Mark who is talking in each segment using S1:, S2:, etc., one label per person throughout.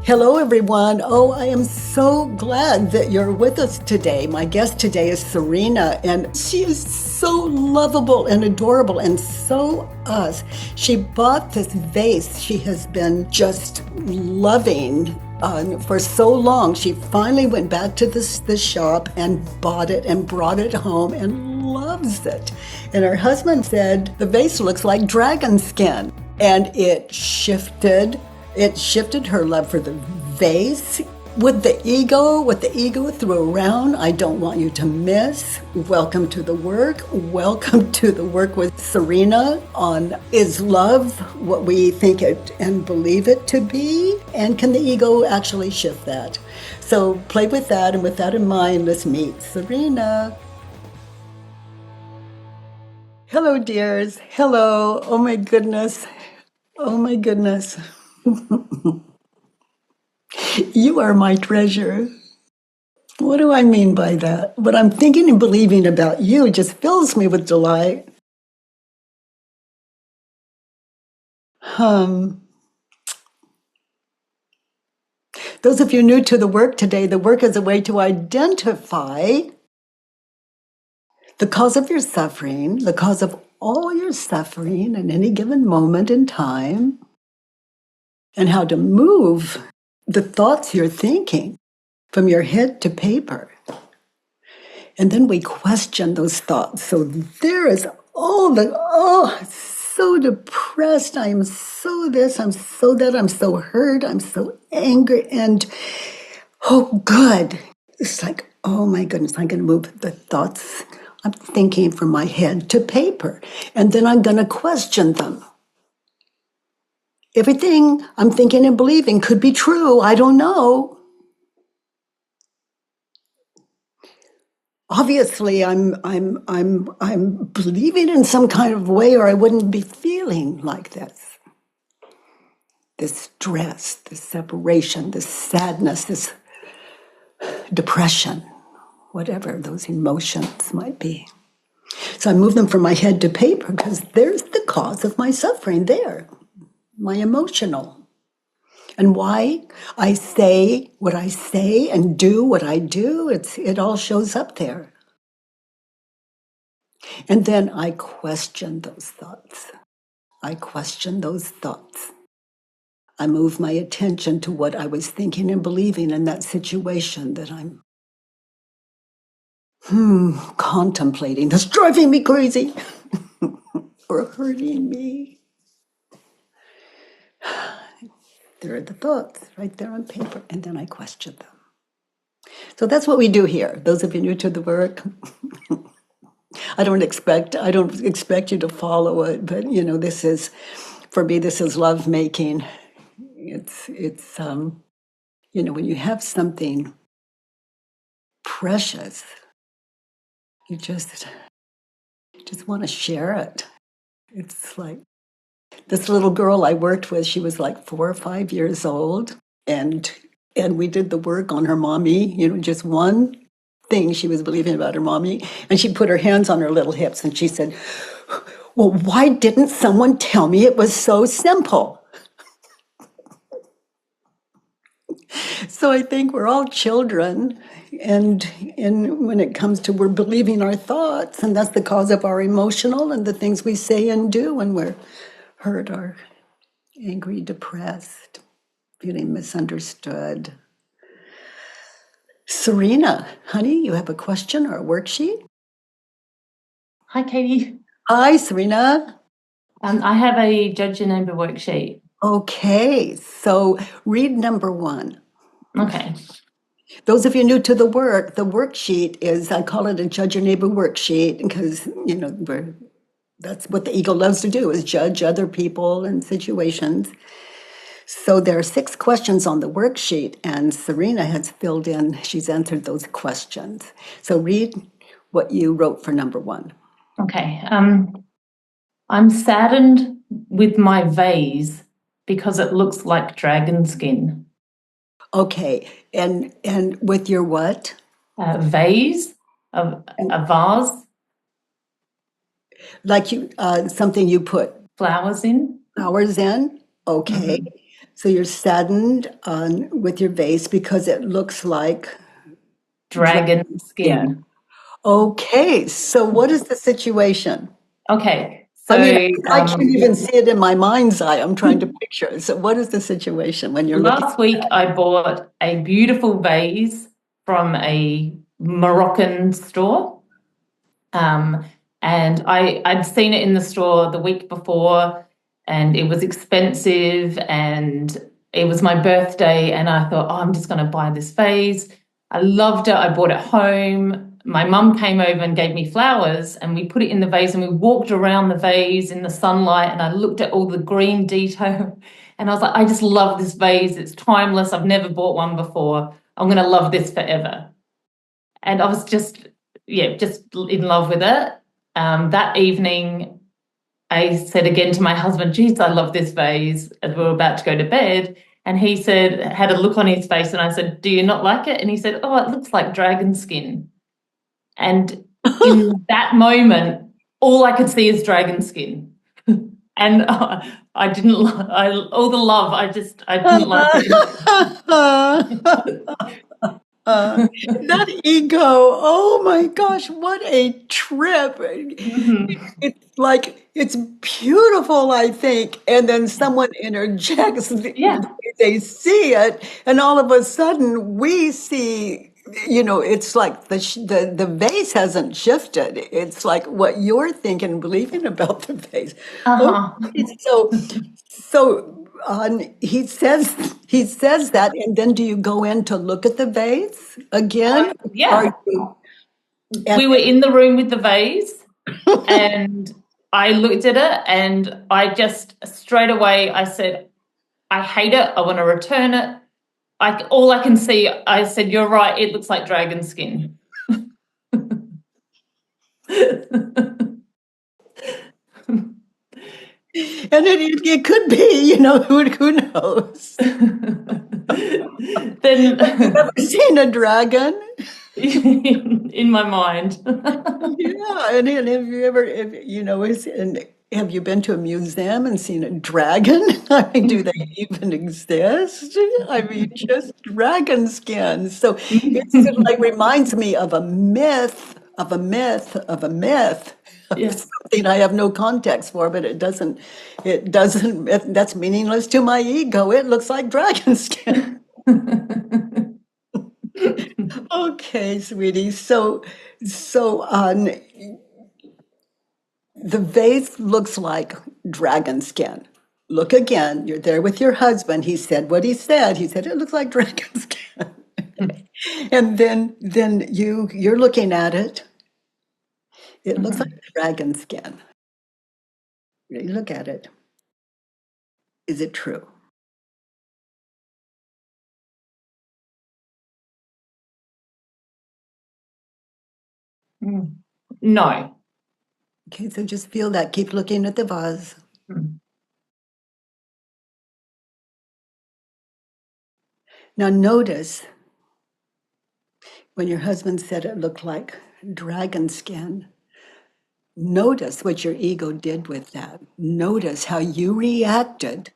S1: Hello, everyone. Oh, I am so glad that you're with us today. My guest today is Serena, and she is so lovable and adorable and so us. She bought this vase she has been just loving for so long. She finally went back to the shop and bought it and brought it home and loves it. And her husband said, the vase looks like dragon skin. And it shifted her love for the vase. What the ego threw around, I don't want you to miss. Welcome to the work. Welcome to the work with Serena on is love what we think it and believe it to be? And can the ego actually shift that? So play with that, and with that in mind, let's meet Serena. Hello, dears. Hello. Oh my goodness. Oh my goodness. You are my treasure. What do I mean by that? What I'm thinking and believing about you just fills me with delight. Those of you new to the work today, the work is a way to identify the cause of your suffering, the cause of all your suffering in any given moment in time, and how to move the thoughts you're thinking from your head to paper. And then we question those thoughts. So there is so depressed. I am so this, I'm so that, I'm so hurt, I'm so angry. And oh, good. It's like, oh my goodness, I'm going to move the thoughts I'm thinking from my head to paper. And then I'm going to question them. Everything I'm thinking and believing could be true. I don't know. Obviously, I'm believing in some kind of way, or I wouldn't be feeling like this. This stress, this separation, this sadness, this depression, whatever those emotions might be. So I move them from my head to paper because there's the cause of my suffering there, my emotional. And why I say what I say and do what I do, it all shows up there. And then I question those thoughts. I question those thoughts. I move my attention to what I was thinking and believing in that situation that I'm contemplating. That's driving me crazy or hurting me. There are the thoughts right there on paper, and then I question them. So that's what we do here. Those of you new to the work, I don't expect you to follow it, but this is, for me, this is love making. It's when you have something precious, you just want to share it. It's like this little girl I worked with, she was like 4 or 5 years old, and we did the work on her mommy, just one thing she was believing about her mommy, and she put her hands on her little hips and she said, well, why didn't someone tell me it was so simple? So I think we're all children, and when it comes to we're believing our thoughts, and that's the cause of our emotional and the things we say and do when we're hurt or angry, depressed, feeling misunderstood. Serena, honey, you have a question or a worksheet?
S2: Hi, Katie.
S1: Hi, Serena.
S2: I have a Judge Your Neighbor worksheet.
S1: Okay, so read number 1.
S2: Okay.
S1: Those of you new to the worksheet is, I call it a Judge Your Neighbor worksheet because, that's what the ego loves to do, is judge other people and situations. So there are 6 questions on the worksheet, and Serena has filled in, she's answered those questions. So read what you wrote for number 1.
S2: Okay. I'm saddened with my vase because it looks like dragon skin.
S1: Okay, and with your what?
S2: Vase, a vase.
S1: Like something you put
S2: Flowers in.
S1: flowers in? Okay.
S2: Mm-hmm.
S1: So you're saddened with your vase because it looks like
S2: Dragon
S1: skin.
S2: skin.
S1: Okay, so what is the situation?
S2: Okay,
S1: I mean,
S2: so
S1: I can't even see it in my mind's eye. I'm trying to picture it. So what is the situation when you're looking?
S2: last week I bought a beautiful vase from a Moroccan store. And I'd seen it in the store the week before, and it was expensive, and it was my birthday, and I thought, oh, I'm just going to buy this vase. I loved it. I brought it home. My mum came over and gave me flowers, and we put it in the vase, and we walked around the vase in the sunlight, and I looked at all the green detail, and I was like, I just love this vase. It's timeless. I've never bought one before. I'm going to love this forever. And I was just in love with it. That evening, I said again to my husband, geez, I love this vase, as we were about to go to bed. And he said, had a look on his face, and I said, do you not like it? And he said, oh, it looks like dragon skin. And in that moment, all I could see is dragon skin. And I didn't, all the love, I didn't like it.
S1: That ego, oh my gosh, what a trip.
S2: Mhm.
S1: It's like, it's beautiful, I think. And then someone interjects,
S2: Yeah.
S1: they see it, and all of a sudden we see, it's like the vase hasn't shifted. It's like what you're thinking, believing about the vase.
S2: Uh-huh.
S1: Okay, so he says that, and then do you go in to look at the vase again? Or
S2: Yeah.
S1: and
S2: We were in the room with the vase, and I looked at it, and I just straight away I said, I hate it. I want to return it. All I can see, I said, you're right. It looks like dragon skin.
S1: it could be, who knows? You've
S2: Then
S1: ever seen a dragon?
S2: in my mind.
S1: Yeah, and have you ever, and have you been to a museum and seen a dragon? I mean, do they even exist? I mean, just dragon skin. So it sort of like reminds me of a myth, of a myth, of a myth, of
S2: Yeah.
S1: something I have no context for, but that's meaningless to my ego. It looks like dragon skin. Okay, sweetie. So, the vase looks like dragon skin. Look again. You're there with your husband. He said what he said. He said it looks like dragon skin. And then you're looking at it. It looks like dragon skin. You look at it. Is it true?
S2: No.
S1: Okay, so just feel that. Keep looking at the vase. Now notice when your husband said it looked like dragon skin. Notice what your ego did with that. Notice how you reacted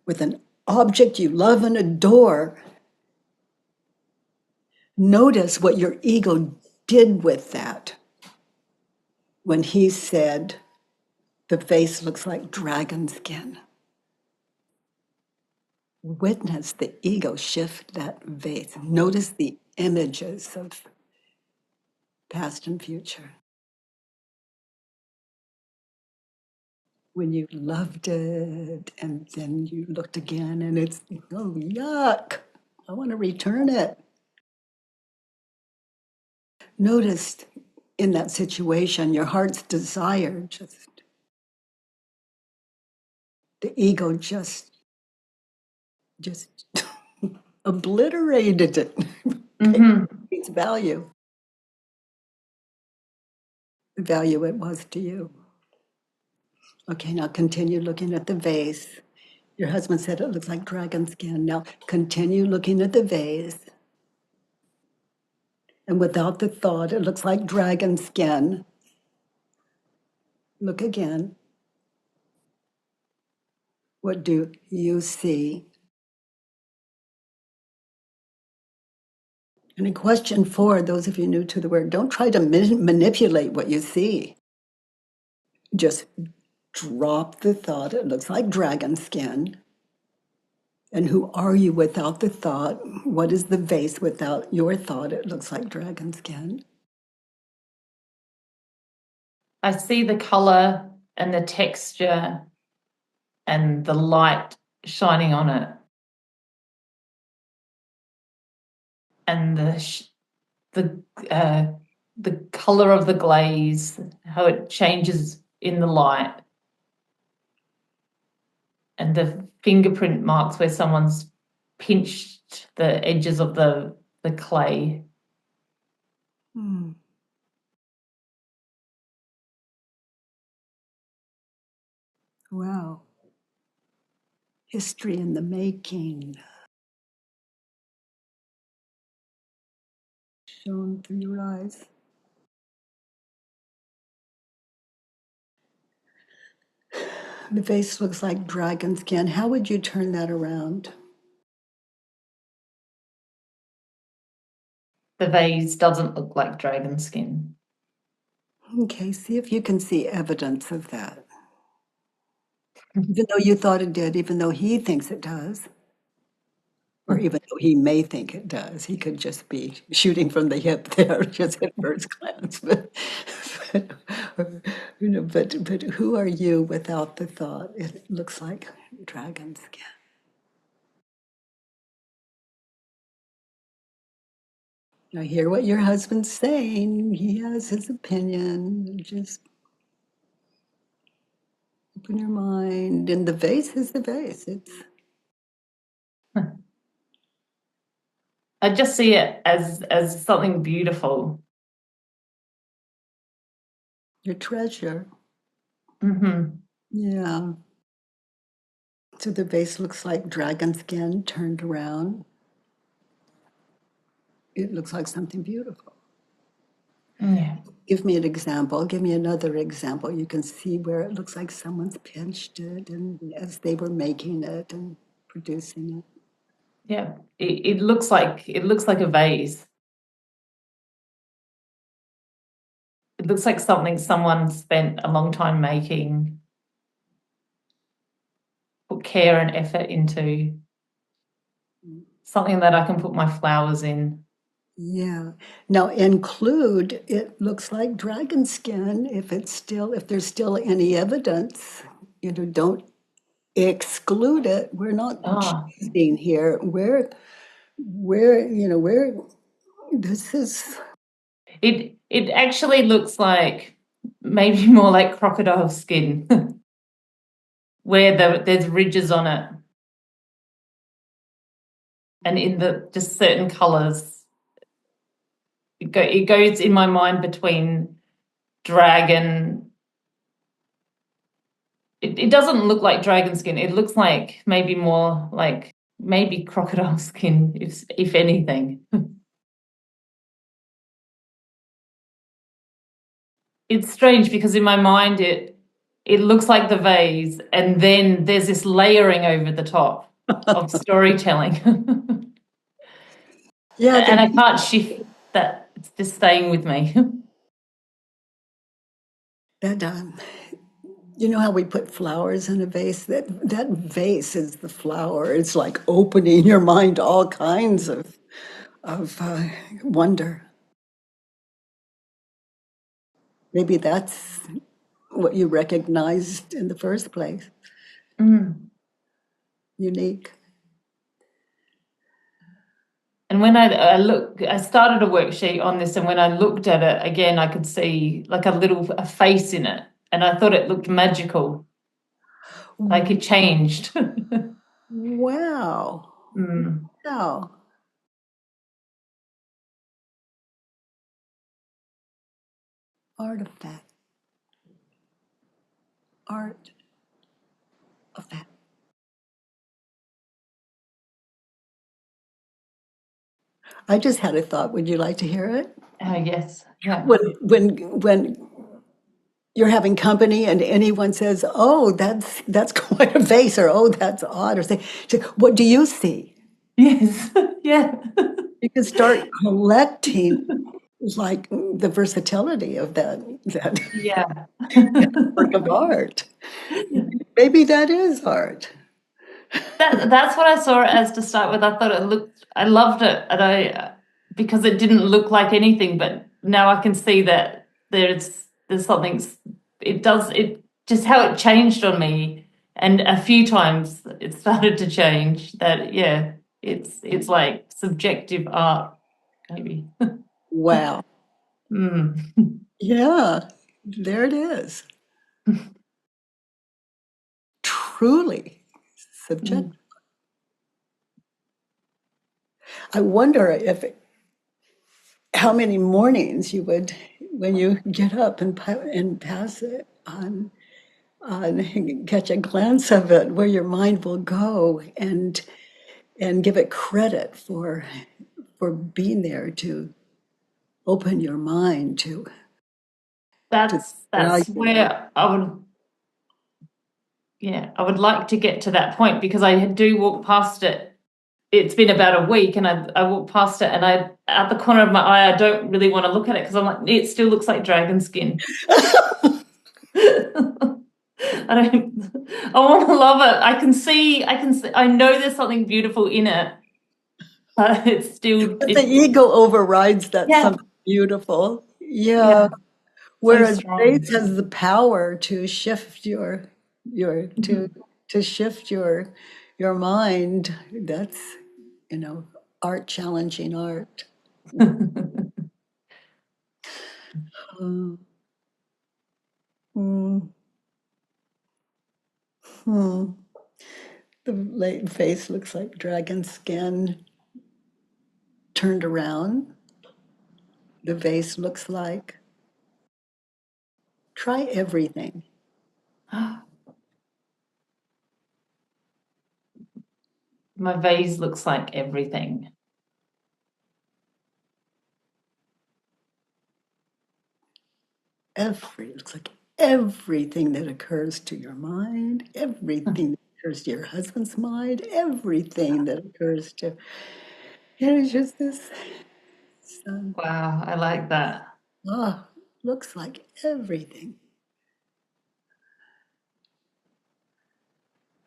S1: with an object you love and adore. Notice what your ego did with that when he said, the face looks like dragon skin. Witness the ego shift that vase. Notice the images of past and future. When you loved it and then you looked again and it's, oh, yuck, I want to return it. Notice in that situation your heart's desire, just the ego just obliterated it. Its value, the value it was to you. Okay, now continue looking at the vase. Your husband said it looks like dragon skin. Now continue looking at the vase. And without the thought, it looks like dragon skin. Look again. What do you see? And in question 4, those of you new to the word, don't try to manipulate what you see. Just drop the thought, it looks like dragon skin. And who are you without the thought? What is the vase without your thought? It looks like dragon skin.
S2: I see the color and the texture and the light shining on it. And the color of the glaze, how it changes in the light. And the fingerprint marks where someone's pinched the edges of the clay.
S1: Hmm. Wow. History in the making. Shown through your eyes. The vase looks like dragon skin. How would you turn that around?
S2: The vase doesn't look like dragon skin.
S1: Okay, see if you can see evidence of that. Even though you thought it did, even though he thinks it does, or even though he may think it does, he could just be shooting from the hip there, just at first glance. But who are you without the thought? It looks like dragon skin. I hear what your husband's saying. He has his opinion. Just open your mind. And the vase is the vase. It's
S2: I just see it as something beautiful.
S1: your treasure.
S2: Mm-hmm.
S1: Yeah. So the vase looks like dragon skin turned around. It looks like something beautiful.
S2: Yeah.
S1: Give me an example. Give me another example. You can see where it looks like someone's pinched it and as they were making it and producing it.
S2: Yeah. It looks like a vase. It looks like something someone spent a long time making, put care and effort into. Something that I can put my flowers in.
S1: Yeah. Now include, it looks like dragon skin if there's still any evidence, don't exclude it. We're not
S2: Ah,
S1: choosing here. We're this is
S2: it actually looks like maybe more like crocodile skin, where there's ridges on it, and in the just certain colors. It goes in my mind between dragon. It doesn't look like dragon skin. It looks like maybe more like maybe crocodile skin, if anything. It's strange because in my mind it looks like the vase, and then there's this layering over the top of storytelling.
S1: yeah,
S2: And I can't shift that. It's just staying with me.
S1: that you know how we put flowers in a vase? That vase is the flower. It's like opening your mind to all kinds of wonder. Maybe that's what you recognized in the first place.
S2: Mm.
S1: Unique.
S2: And when I started a worksheet on this, and when I looked at it again, I could see like a face in it, and I thought it looked magical, like it changed.
S1: Wow.
S2: Mm.
S1: Wow. Artifact. Art effect. I just had a thought. Would you like to hear it?
S2: Oh yes, yeah.
S1: When you're having company and anyone says, "Oh, that's quite a vase," or "Oh, that's odd," or say, "What do you see?"
S2: Yes. Yeah.
S1: You can start collecting like the versatility of that
S2: Yeah.
S1: work of art. Maybe that is art.
S2: That's what I saw it as to start with. I thought I loved it, and because it didn't look like anything, but now I can see that there's something. It just how it changed on me, and a few times it started to change. That yeah, it's like subjective art, maybe.
S1: Wow.
S2: Mm.
S1: Yeah, there it is. Truly
S2: Mm.
S1: subjective. I wonder if how many mornings you would, when you get up and pass it on, catch a glance of it, where your mind will go and give it credit for being there to open your mind to
S2: That's
S1: value.
S2: where I would. Yeah, I would like to get to that point because I do walk past it. It's been about a week, and I walk past it, and I at the corner of my eye, I don't really want to look at it because I'm like, it still looks like dragon skin. I don't. I want to love it. I can see. I know there's something beautiful in it, but it's still.
S1: But the
S2: It.
S1: ego overrides that
S2: Yeah.
S1: something beautiful. Yeah.
S2: Yeah. So
S1: Whereas
S2: strong.
S1: faith has the power to shift your to
S2: Mhm.
S1: to shift your mind. That's, you know, art challenging art. Mm, mm, hmm. The late face looks like dragon skin turned around. The vase looks like try everything.
S2: My vase looks like everything.
S1: Looks like everything that occurs to your mind, everything that occurs to your husband's mind, everything that occurs to, it's just this sun.
S2: Wow, I like that.
S1: Oh, looks like everything.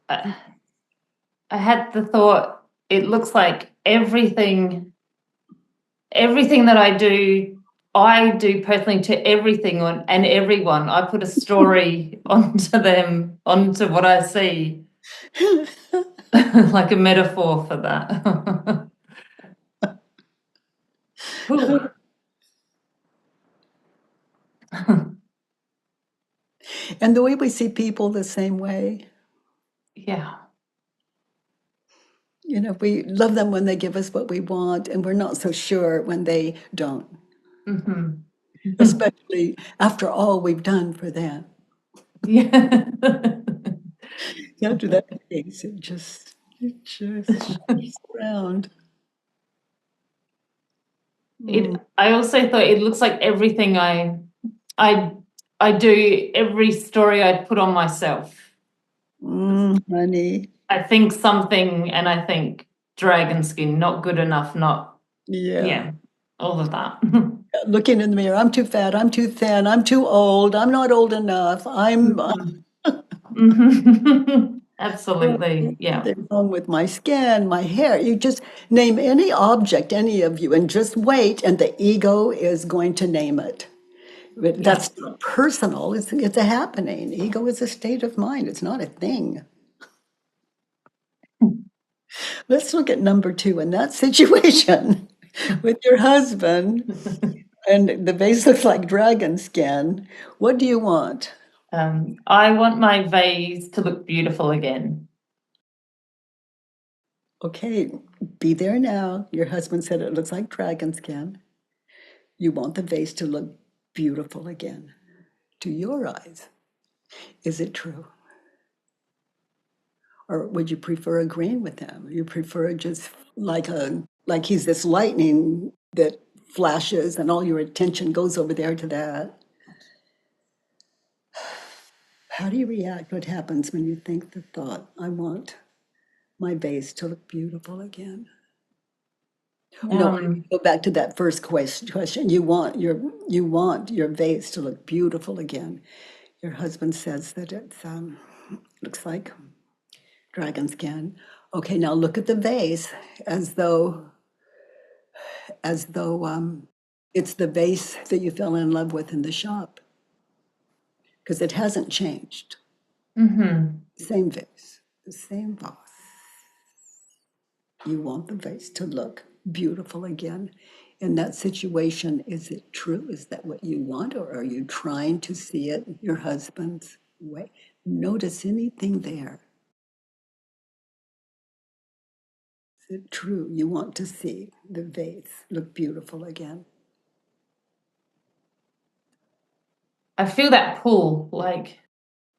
S2: I, I had the thought. It looks like everything that I do personally to everything and everyone. I put a story onto them, onto what I see, like a metaphor for that. Ooh.
S1: And the way we see people the same way,
S2: Yeah.
S1: you know, we love them when they give us what we want, and we're not so sure when they don't,
S2: Hmm.
S1: especially after all we've done for them.
S2: Yeah.
S1: After that phase, it just shifts around. Mm,
S2: I also thought it looks like everything I I do, every story I put on myself.
S1: honey.
S2: I think something and I think dragon skin, not good enough, not
S1: Yeah.
S2: yeah, all of that.
S1: Looking in the mirror, I'm too fat, I'm too thin, I'm too old, I'm not old enough, I'm
S2: Mhm. Mhm. Absolutely. Yeah.
S1: something wrong with my skin, my hair. You just name any object, any of you, and just wait, and the ego is going to name it. But
S2: Yeah.
S1: that's not personal, it's a happening. Ego is a state of mind, it's not a thing. Let's look at number two in that situation with your husband, and the vase looks like dragon skin. What do you want?
S2: I want my vase to look beautiful again.
S1: Okay, be there now. Your husband said it looks like dragon skin. You want the vase to look beautiful again. To your eyes, is it true? Or would you prefer agreeing with him? You prefer just like he's this lightning that flashes and all your attention goes over there to that. How do you react? What happens when you think the thought, I want my vase to look beautiful again? No, go back to that first question. You want your vase to look beautiful again. Your husband says that it's looks like dragon skin. Okay, now look at the vase as though it's the vase that you fell in love with in the shop, because it hasn't changed. Same vase, the same vase. You want the vase to look beautiful again. In that situation, is it true? Is that what you want? Or are you trying to see it your husband's way? Notice anything there. Is it true? You want to see the vase look beautiful again.
S2: I feel that pull, like,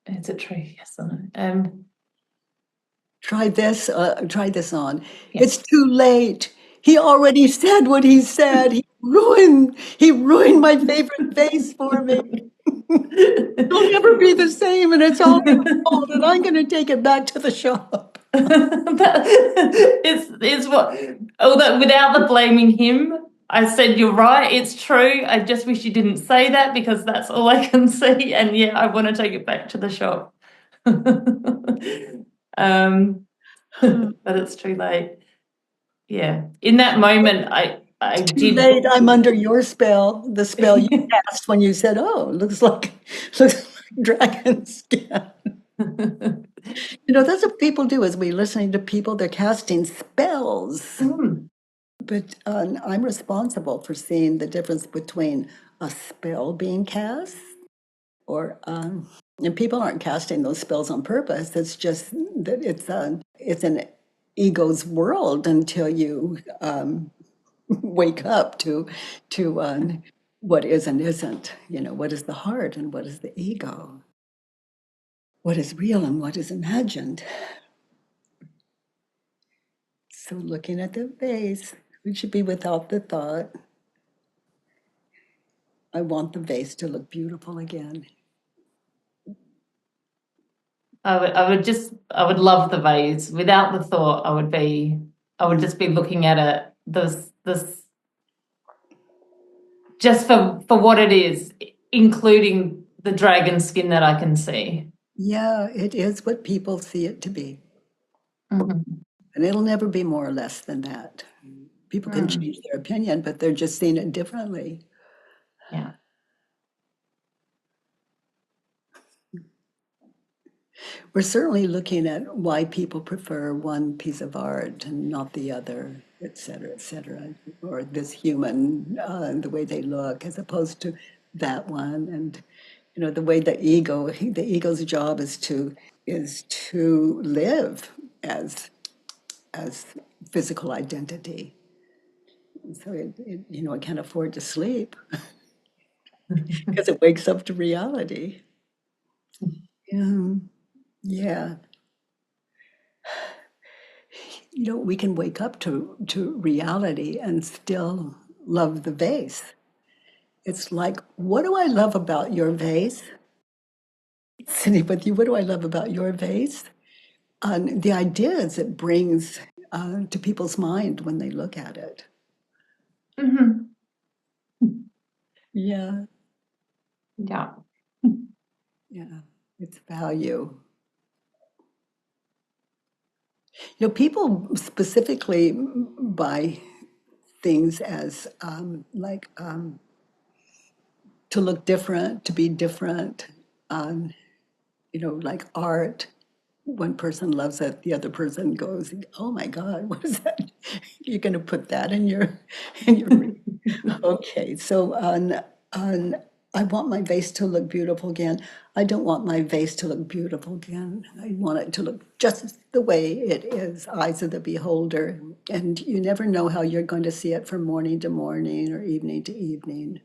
S2: is it true? Yes or no?
S1: Try this on.
S2: Yeah.
S1: It's too late. He already said what he said. He ruined my favorite vase for me. It'll never be the same, and it's all your fault, and I'm going to take it back to the shop.
S2: it's what, although without the blaming him, I said, you're right, it's true. I just wish you didn't say that because that's all I can see. And yeah, I want to take it back to the shop. But it's too late. Yeah. In that moment, I
S1: Too
S2: did.
S1: late. I'm under your spell, the spell you cast when you said, "Oh, looks like dragon skin." That's what people do. As we listening to people, they're casting spells. But I'm responsible for seeing the difference between a spell being cast and people aren't casting those spells on purpose. It's just that it's an ego's world until you wake up to what is and isn't. What is the heart and what is the ego? What is real and what is imagined? So looking at the vase, we should be without the thought, I want the vase to look beautiful again.
S2: I would love the vase. Without the thought, I would just be looking at it. This just for what it is, including the dragon skin that I can see.
S1: Yeah, it is what people see it to be. And it'll never be more or less than that. People can change their opinion, but they're just seeing it differently.
S2: Yeah.
S1: We're certainly looking at why people prefer one piece of art and not the other, et cetera, or this human, the way they look, as opposed to that one. And the way the ego's job is to live as physical identity. So it can't afford to sleep because it wakes up to reality. Yeah. We can wake up to reality and still love the vase. It's like, what do I love about your vase? Sitting with you, what do I love about your vase? The ideas it brings to people's mind when they look at it. Yeah.
S2: Yeah.
S1: Yeah. It's value. People specifically buy things as to look different, to be different, like art. One person loves it, the other person goes, "Oh my God, what is that? You're going to put that in your Okay, so on I want my vase to look beautiful again. I don't want my vase to look beautiful again. I want it to look just the way it is, eyes of the beholder. And you never know how you're going to see it from morning to morning or evening to evening.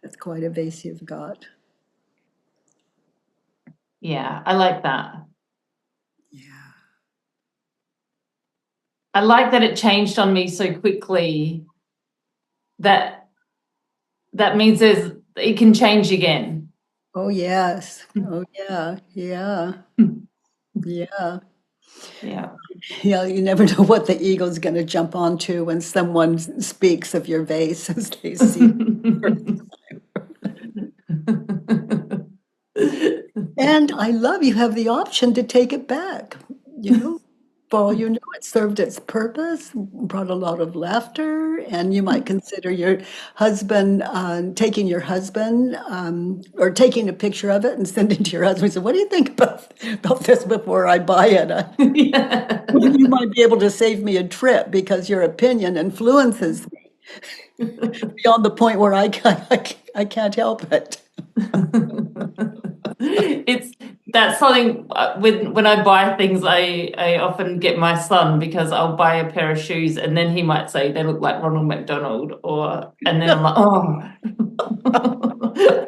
S1: That's quite a vase you've got.
S2: Yeah, I like that.
S1: Yeah.
S2: I like that it changed on me so quickly that means it can change again.
S1: Oh, yes. Oh, yeah. Yeah. Yeah.
S2: Yeah.
S1: Yeah. You never know what the eagle's going to jump onto when someone speaks of your vase as they see it. And I love you have the option to take it back. You know, for all you know, it served its purpose, brought a lot of laughter, and you might consider your husband, taking your husband, or taking a picture of it and sending to your husband. So, what do you think about this before I buy it?
S2: Yeah.
S1: You might be able to save me a trip because your opinion influences me beyond the point where I can't help it.
S2: It's that's something when I buy things, I often get my son because I'll buy a pair of shoes and then he might say they look like Ronald McDonald or and then I'm like, oh,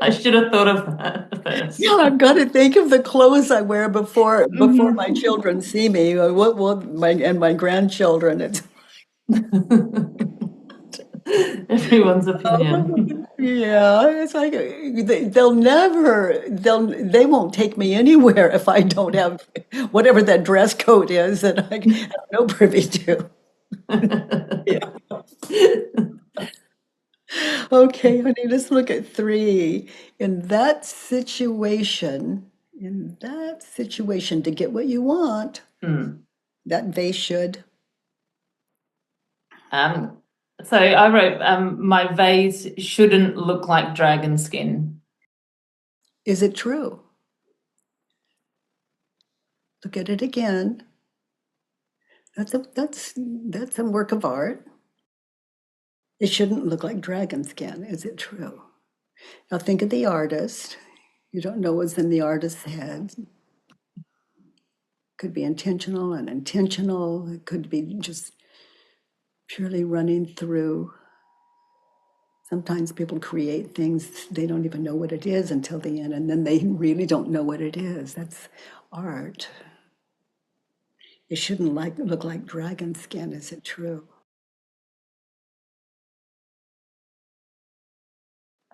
S2: I should have thought of that
S1: Yeah,
S2: first.
S1: I've got to think of the clothes I wear before my
S2: Mhm.
S1: children see me. What my grandchildren. It's
S2: Everyone's opinion.
S1: yeah, it's like they won't take me anywhere if I don't have whatever that dress code is that I have no privy to. Yeah. Okay, honey, let's look at three. In that situation, to get what you want,
S2: Hmm.
S1: that vase should.
S2: Um, so I wrote, my vase shouldn't look like dragon skin.
S1: Is it true? Look at it again. That's a work of art. It shouldn't look like dragon skin. Is it true? Now think of the artist. You don't know what's in the artist's head. Could be intentional, unintentional. It could be just purely running through. Sometimes people create things they don't even know what it is until the end, and then they really don't know what it is. That's art. It shouldn't look like dragon skin. Is it true?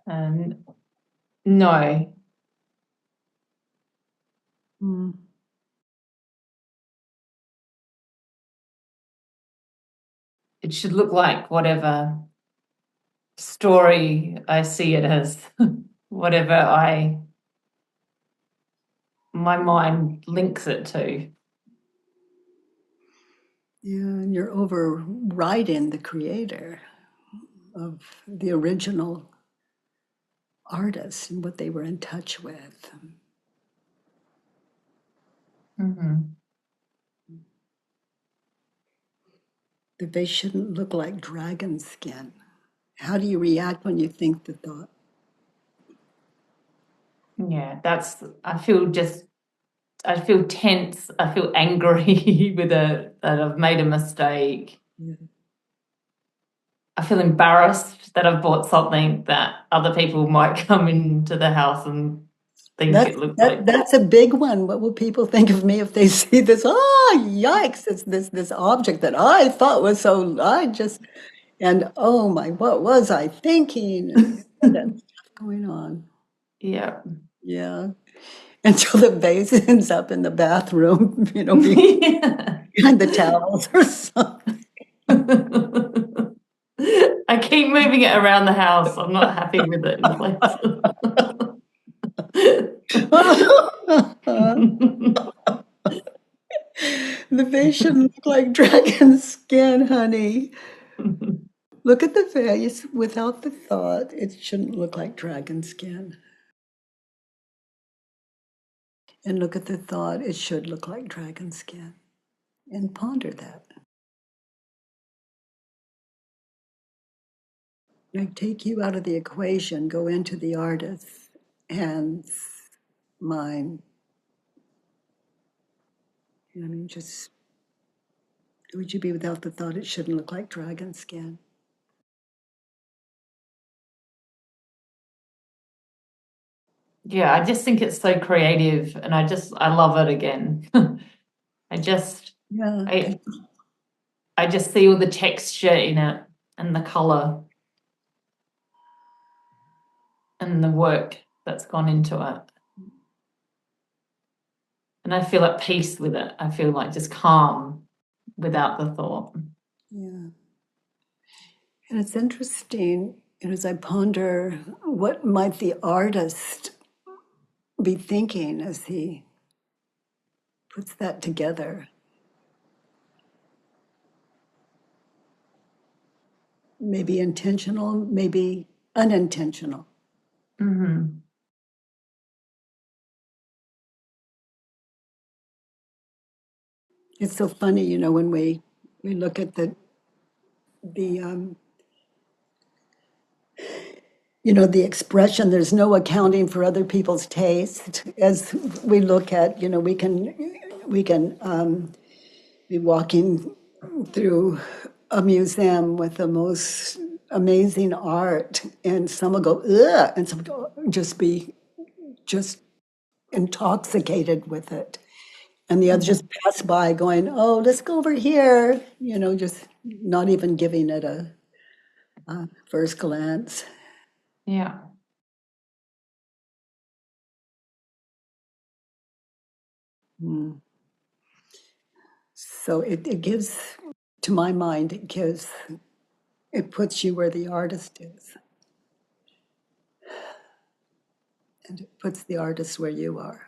S2: And no,
S1: Hmm.
S2: it should look like whatever story I see it as, whatever my mind links it to.
S1: Yeah, and you're overriding the creator of the original artist and what they were in touch with.
S2: Mhm.
S1: That they shouldn't look like dragon skin. How do you react when you think the thought?
S2: Yeah, I feel tense, I feel angry that I've made a mistake.
S1: Yeah.
S2: I feel embarrassed that I've bought something that other people might come into the house and think
S1: That's
S2: it looks
S1: that
S2: like.
S1: that's a big one. What will people think of me if they see this? Oh, yikes! It's this object that I thought was so. I just and oh my, what was I thinking? And all that stuff going on.
S2: Yeah.
S1: Yeah, until the vase ends up in the bathroom,
S2: Yeah.
S1: behind the towels or something.
S2: I keep moving it around the house. I'm not happy with it in place.
S1: The vase shouldn't look like dragon skin, honey. Look at the vase without the thought. It shouldn't look like dragon skin. And look at the thought. It should look like dragon skin. And ponder that. Now take you out of the equation. Go into the artist's hands, mind. I mean, just would you be without the thought? It shouldn't look like dragon skin.
S2: Yeah, I just think it's so creative and I love it again. I just
S1: Yeah,
S2: I I just see all the texture in it and the color and the work that's gone into it. And I feel at peace with it. I feel like just calm without the thought.
S1: Yeah. And it's interesting, as I ponder what might the artist be thinking as he puts that together. Maybe intentional, maybe unintentional.
S2: Mm-hmm.
S1: It's so funny, when we look at the the expression, there's no accounting for other people's taste. As we look at, we can be walking through a museum with the most amazing art, and some will go, ugh, and some will just intoxicated with it. And the others just pass by going, oh, let's go over here, just not even giving it a first glance.
S2: Yeah.
S1: Mm. So it gives, to my mind, it puts you where the artist is. And it puts the artist where you are.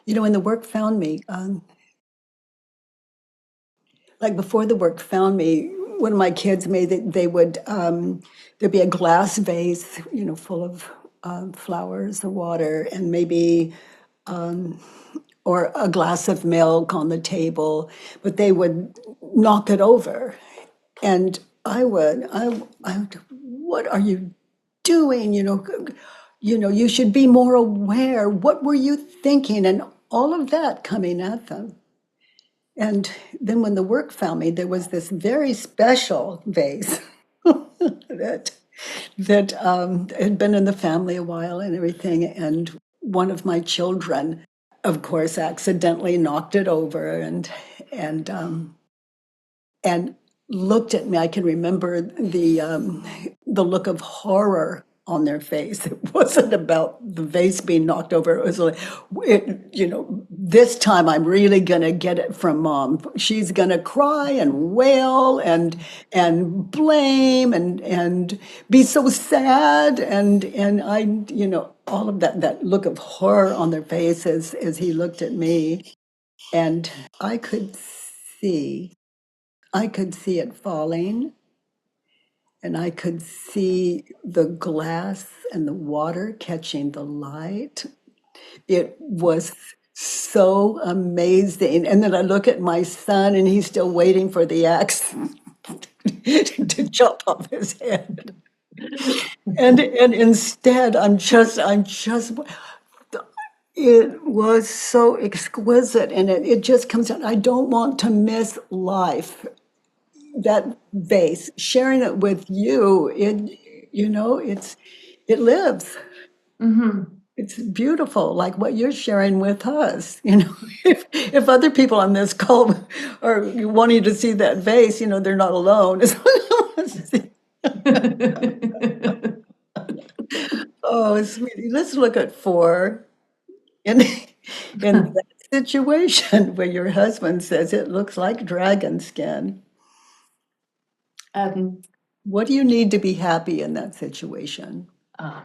S1: When the work found me, like before the work found me, one of my kids made it, there'd be a glass vase, full of flowers or water, and maybe, or a glass of milk on the table, but they would knock it over. And what are you doing? You should be more aware. What were you thinking? And all of that coming at them. And then when the work found me, there was this very special vase that had been in the family a while and everything. And one of my children, of course, accidentally knocked it over and and looked at me. I can remember the look of horror on their face. It wasn't about the vase being knocked over. It was like, this time I'm really gonna get it from mom. She's gonna cry and wail and blame and be so sad and all of that look of horror on their face as he looked at me, and I could see. I could see it falling, and I could see the glass and the water catching the light. It was so amazing. And then I look at my son, and he's still waiting for the axe to chop off his head. And instead, it was so exquisite, and it just comes out. I don't want to miss life. That vase, sharing it with you, it lives.
S2: Mm-hmm.
S1: It's beautiful, like what you're sharing with us. If other people on this call are wanting to see that vase, they're not alone. Oh, sweetie, let's look at 4. In that situation where your husband says it looks like dragon skin,
S2: um,
S1: what do you need to be happy in that situation?
S2: uh,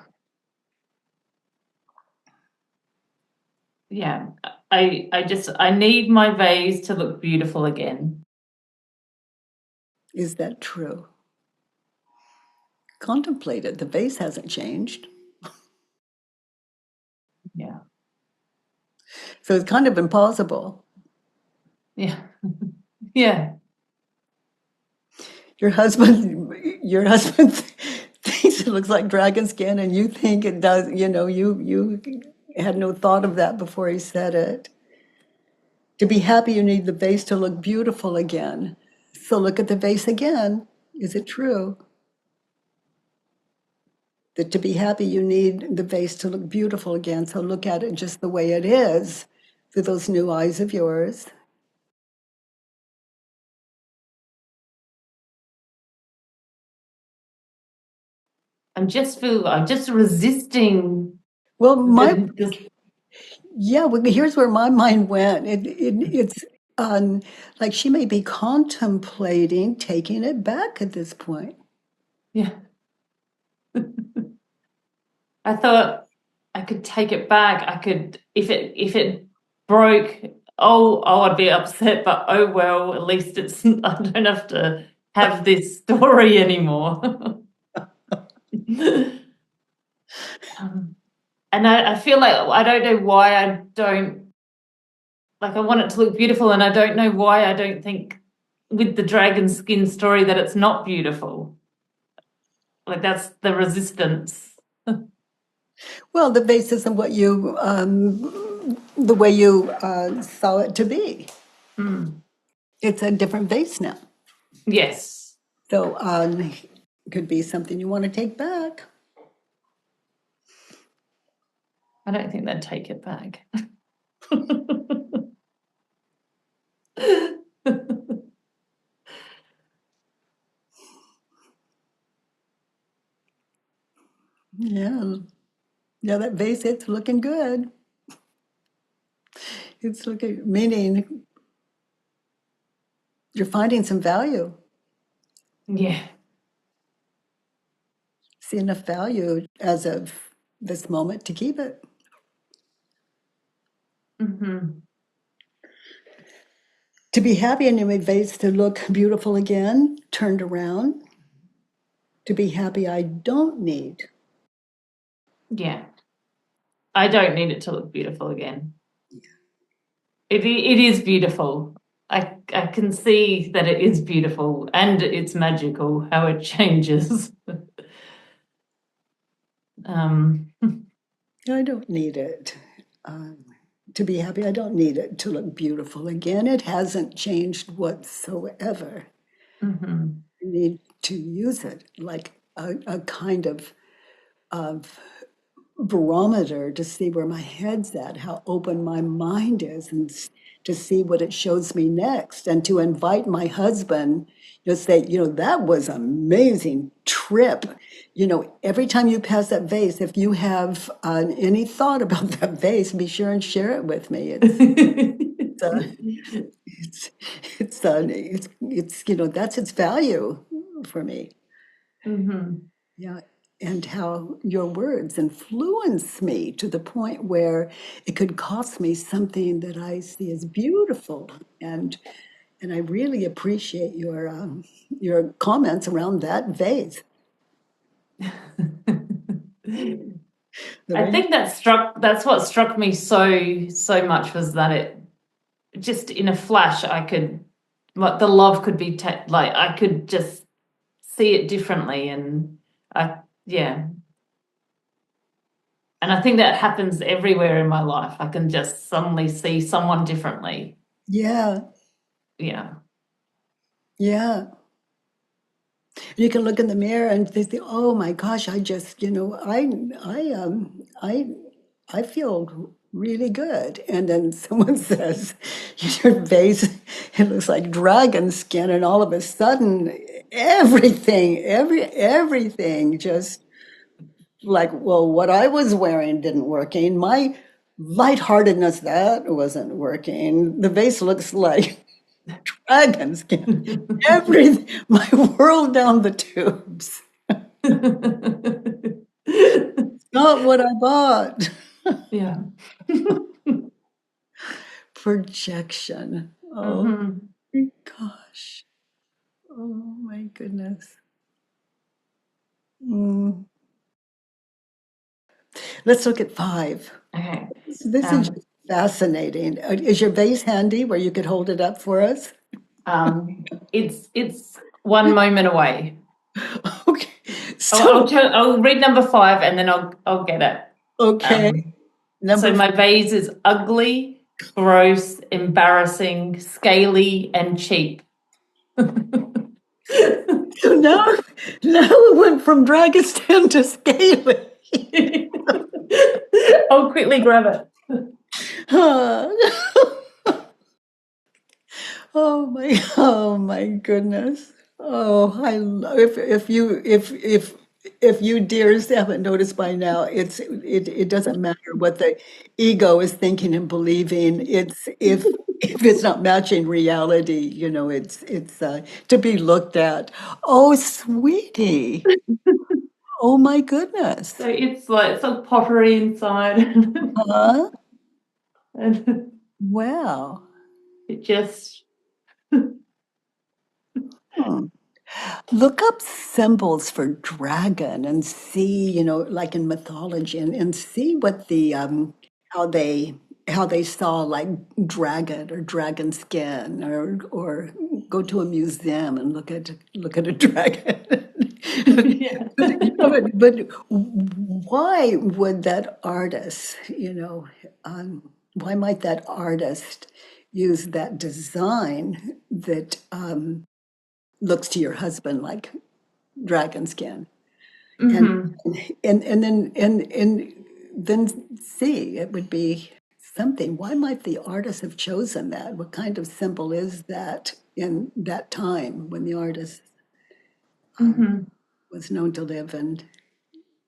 S2: yeah, I need my vase to look beautiful again.
S1: Is that true? Contemplate it. The vase hasn't changed.
S2: Yeah.
S1: So it's kind of impossible.
S2: Yeah. Yeah.
S1: Your husband thinks it looks like dragon skin, and you think it does. You had no thought of that before he said it. To be happy, you need the vase to look beautiful again. So look at the vase again. Is it true that to be happy, you need the vase to look beautiful again? So look at it just the way it is through those new eyes of yours.
S2: I'm just resisting
S1: Well,
S2: the
S1: yeah, well, here's where my mind went. It's like she may be contemplating taking it back at this point.
S2: yeah. I thought I could take it back. I could if it broke, I'd be upset, but oh well, at least it's I don't have to have this story anymore. And I feel like I don't know why I don't like I want it to look beautiful, and I don't know why I don't think with the dragon skin story that it's not beautiful. Like that's the resistance.
S1: Well, the vase isn't what the way you saw it to be.
S2: Mm.
S1: It's a different vase now.
S2: Yes.
S1: So it could be something you want to take back.
S2: I don't think they'd take it back.
S1: Yeah. Yeah, that vase, it's looking good. It's looking, meaning you're finding some value.
S2: Yeah.
S1: See enough value as of this moment to keep it.
S2: Mm-hmm.
S1: To be happy in your vase, to look beautiful again, turned around. To be happy, I don't need.
S2: Yeah. I don't need it to look beautiful again. It is beautiful. I can see that it is beautiful and it's magical how it changes. um,
S1: I don't need it. To be happy, I don't need it to look beautiful again. It hasn't changed whatsoever.
S2: mhm.
S1: I need to use it like a kind of barometer to see where my head's at, how open my mind is, and to see what it shows me next, and to invite my husband, say, that was amazing trip. Every time you pass that vase, if you have any thought about that vase, be sure and share it with me. Uh, it's, that's its value for me.
S2: Mhm.
S1: Yeah, and how your words influence me to the point where it could cost me something that I see as beautiful, and I really appreciate your comments around that vase. The
S2: I
S1: way you,
S2: think that's what struck me so much was that it just in a flash I could like the love could be like I could just see it differently and I yeah. And I think that happens everywhere in my life. I can just suddenly see someone differently.
S1: yeah,
S2: Yeah.
S1: yeah. You can look in the mirror and they think, "Oh my gosh, I just, I feel really good." And then someone says, "Your face, it looks like dragon skin," and all of a sudden, everything just like, well, what I was wearing didn't working. My lightheartedness, that wasn't working. The vase looks like dragon skin. Everything, my world down the tubes. Not what I bought.
S2: Yeah.
S1: Projection. Oh
S2: Hmm.
S1: my gosh. Oh my goodness. Mm. Let's look at 5.
S2: Okay.
S1: This is
S2: Um,
S1: just fascinating. Is your vase handy where you could hold it up for us?
S2: it's one moment away.
S1: Okay. So,
S2: I'll read number 5 and then I'll get it.
S1: okay.
S2: So
S1: Number
S2: my vase is ugly, gross, embarrassing, scaly, and cheap.
S1: now, now it went from Dragonstein to Scaly.
S2: I'll quickly grab it.
S1: Oh my goodness. Oh, I love if if you dears haven't noticed by now, it doesn't matter what the ego is thinking and believing. It's if it's not matching reality, it's to be looked at. Oh, sweetie. Oh my
S2: So
S1: goodness.
S2: it's like pottery inside,
S1: Huh?
S2: and
S1: Wow.
S2: it just
S1: Hmm. Look up symbols for dragon and see, like in mythology, and see what how they how they saw like dragon or dragon skin, or go to a museum and look at a dragon.
S2: yeah.
S1: But why would that artist, why might that artist use that design that looks to your husband like dragon skin? And
S2: Hmm.
S1: and then see, it would be something. Why might the artist have chosen that? What kind of symbol is that in that time when the artist
S2: Hmm.
S1: was known to live and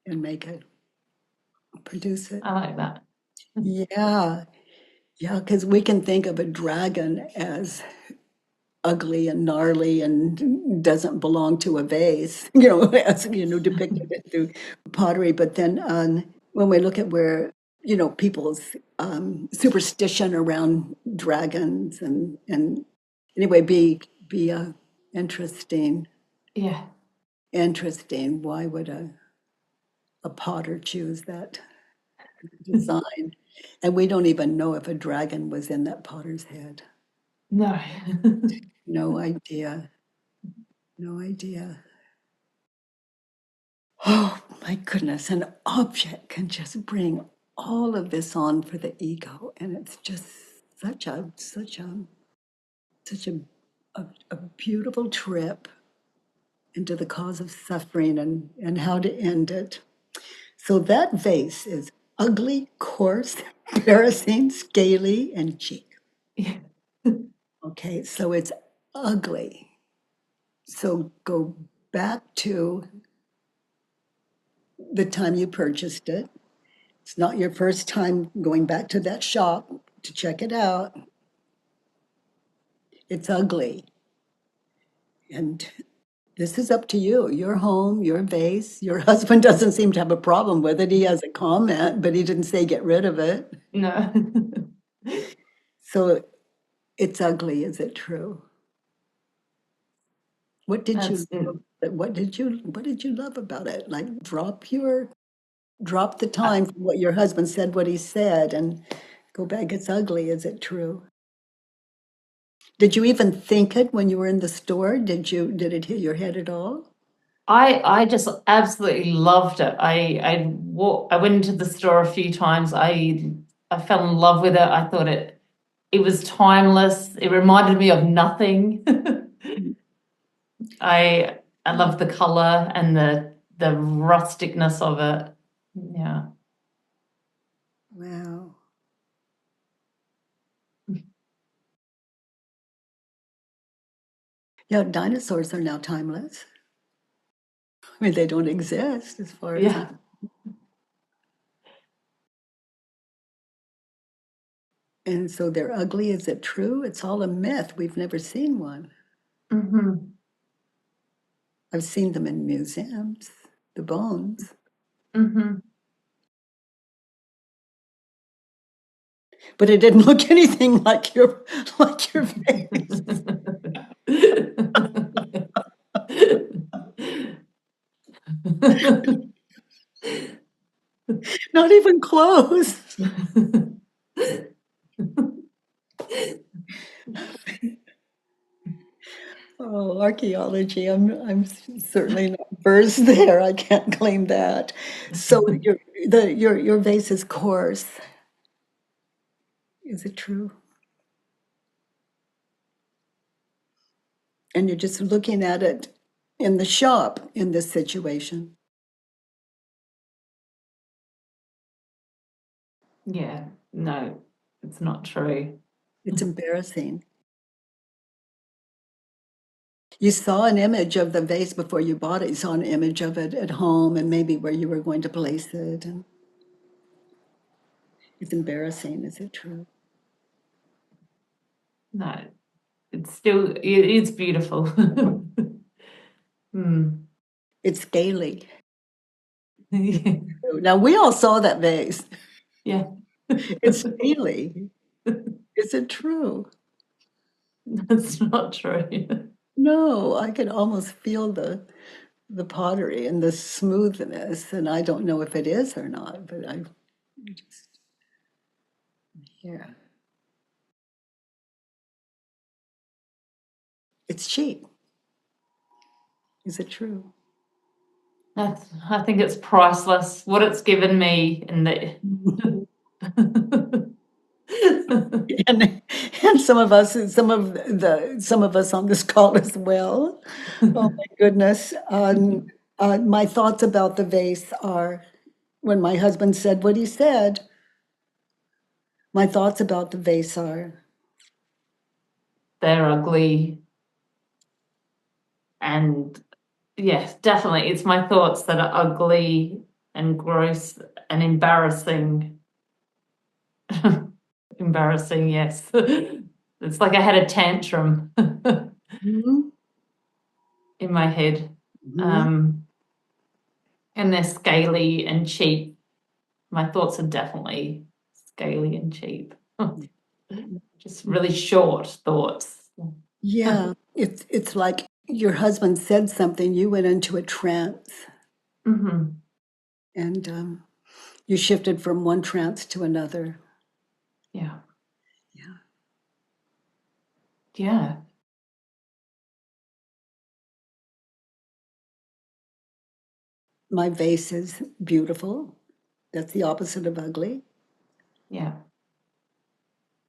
S1: make it, produce it?
S2: I like that.
S1: Yeah, yeah, because we can think of a dragon as ugly and gnarly and doesn't belong to a vase, as depicted it through pottery. But then when we look at where people's superstition around dragons and anyway, be interesting.
S2: Yeah.
S1: Interesting. Why would a potter choose that design? And we don't even know if a dragon was in that potter's head.
S2: No.
S1: No idea. No idea. Oh my goodness, an object can just bring all of this on for the ego. And it's just such a beautiful trip into the cause of suffering and how to end it. So that vase is ugly, coarse, embarrassing, scaly, and cheap.
S2: Yeah.
S1: Okay, so it's ugly. So go back to the time you purchased it. It's not your first time going back to that shop to check it out. It's ugly. And this is up to you. Your home, your vase. Your husband doesn't seem to have a problem with it. He has a comment, but he didn't say get rid of it.
S2: No.
S1: So it's ugly. Is it true? What did you
S2: That's
S1: love? What did you love about it? Like drop the
S2: uh,
S1: time from what your husband said, what he said, and go back. It's ugly. Is it true? Did you even think it when you were in the store? Did it hit your head at all?
S2: I just absolutely loved it. I went into the store a few times. I fell in love with it. I thought it was timeless. It reminded me of nothing. I love the color and the rusticness of it. Yeah.
S1: Wow. Yeah, dinosaurs are now timeless. I mean, they don't exist as far as
S2: Yeah.
S1: and so they're ugly. Is it true? It's all a myth. We've never seen one.
S2: Hmm.
S1: I've seen them in museums, the bones,
S2: Hmm.
S1: but it didn't look anything like your face. Not even close. Oh, archaeology. I'm certainly not versed there. I can't claim that. So your vase is coarse. Is it true? And you're just looking at it in the shop in this situation.
S2: Yeah, no, it's not true.
S1: It's embarrassing. You saw an image of the vase before you bought it. You saw an image of it at home and maybe where you were going to place it. And it's embarrassing, is it true?
S2: No, it's beautiful. Hmm.
S1: It's scaly.
S2: Yeah.
S1: Now, we all saw that vase.
S2: Yeah.
S1: It's scaly. Is it true?
S2: That's not true.
S1: No, I could almost feel the pottery and the smoothness, and I don't know if it is or not, but I just, yeah. It's cheap. Is it true?
S2: I think it's priceless. What it's given me and the
S1: And some of us on this call as well. Oh my goodness. My thoughts about the vase are when my husband said what he said, my thoughts about the vase are,
S2: they're ugly. And yes, definitely. It's my thoughts that are ugly and gross and embarrassing. Embarrassing, yes. It's like I had a tantrum
S1: mhm,
S2: in my head.
S1: mhm,
S2: Um, and they're scaly and cheap. My thoughts are definitely scaly and cheap. Just really short thoughts.
S1: yeah, it's like your husband said something, you went into a trance,
S2: Hmm.
S1: and you shifted from one trance to another.
S2: Yeah.
S1: Yeah.
S2: Yeah.
S1: My vase is beautiful. That's the opposite of ugly.
S2: Yeah.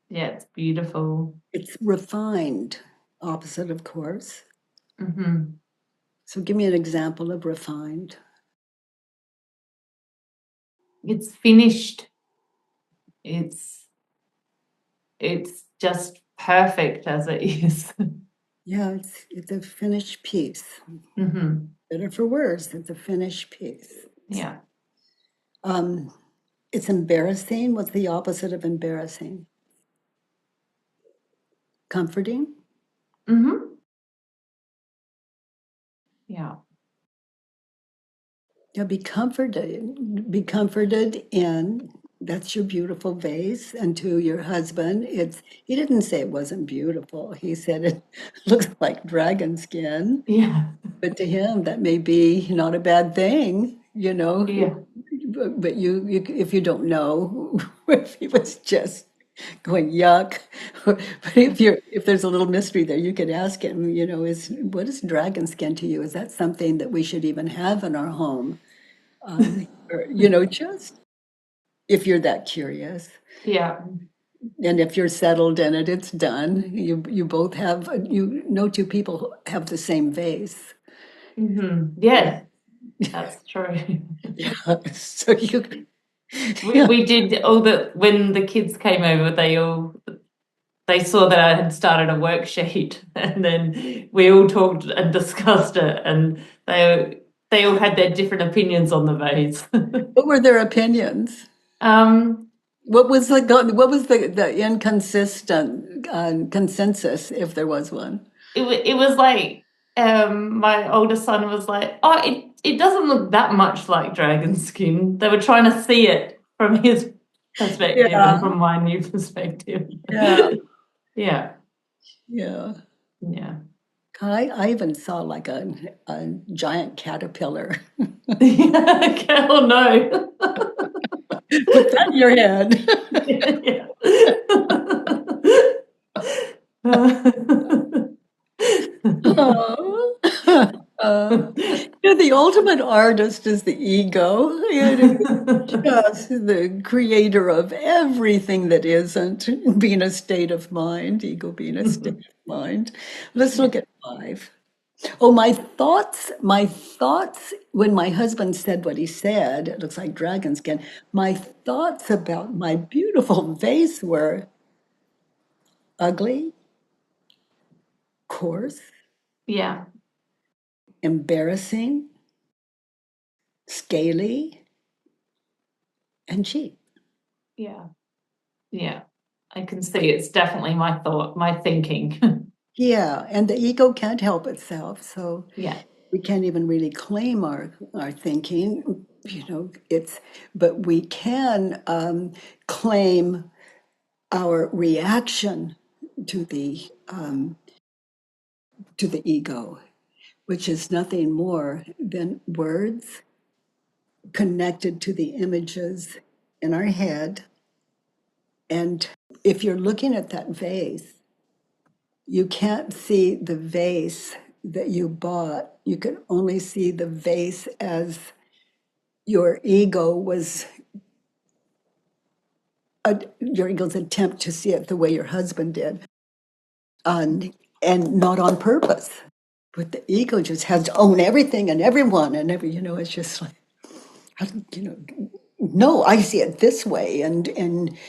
S2: Yeah. It's beautiful.
S1: It's refined, opposite, of course.
S2: Hmm.
S1: So give me an example of refined.
S2: It's finished. It's it's just perfect as it is.
S1: Yeah, it's a finished piece.
S2: Hmm.
S1: Better for worse, it's a finished piece.
S2: Yeah.
S1: Um, it's embarrassing. What's the opposite of embarrassing? Comforting.
S2: Hmm. Yeah.
S1: Yeah, be comforted. Be comforted in. That's your beautiful vase. And to your husband, he didn't say it wasn't beautiful. He said it looks like dragon skin.
S2: Yeah.
S1: But to him, that may be not a bad thing, you know.
S2: Yeah.
S1: But you if you don't know, if he was just going yuck, but if there's a little mystery there, you could ask him, is what is dragon skin to you? Is that something that we should even have in our home? Or, just if you're that curious,
S2: Yeah.
S1: and if you're settled in it, it's done. You both have no two people have the same vase.
S2: Yeah. That's true.
S1: Yeah, so you,
S2: We
S1: yeah.
S2: we did all the when the kids came over, they saw that I had started a worksheet, and then we all talked and discussed it, and they all had their different opinions on the vase.
S1: What were their opinions?
S2: um,
S1: What was the inconsistent consensus, if there was one?
S2: it was like my older son was like, "Oh, it doesn't look that much like dragon skin." They were trying to see it from his perspective and
S1: Yeah,
S2: from my new perspective.
S1: yeah,
S2: Yeah,
S1: yeah.
S2: yeah.
S1: I even saw like a giant caterpillar.
S2: Hell no.
S1: Put that in your head.
S2: Yeah.
S1: Oh. The ultimate artist is the ego. It is just the creator of everything that isn't, being a state of mind, ego being a state of mind. Let's
S2: Yeah.
S1: look at 5. Oh, my thoughts when my husband said what he said, it looks like dragon skin. My thoughts about my beautiful vase were ugly, coarse,
S2: Yeah.
S1: embarrassing, scaly, and cheap.
S2: Yeah. Yeah. I can see it's definitely my thinking.
S1: Yeah, and the ego can't help itself, so
S2: Yeah.
S1: we can't even really claim our thinking, but we can claim our reaction to the ego, which is nothing more than words connected to the images in our head. And if you're looking at that vase, you can't see the vase that you bought. You can only see the vase as your ego was your ego's attempt to see it the way your husband did, and not on purpose. But the ego just has to own everything and everyone and it's just like, you know, no, I see it this way, and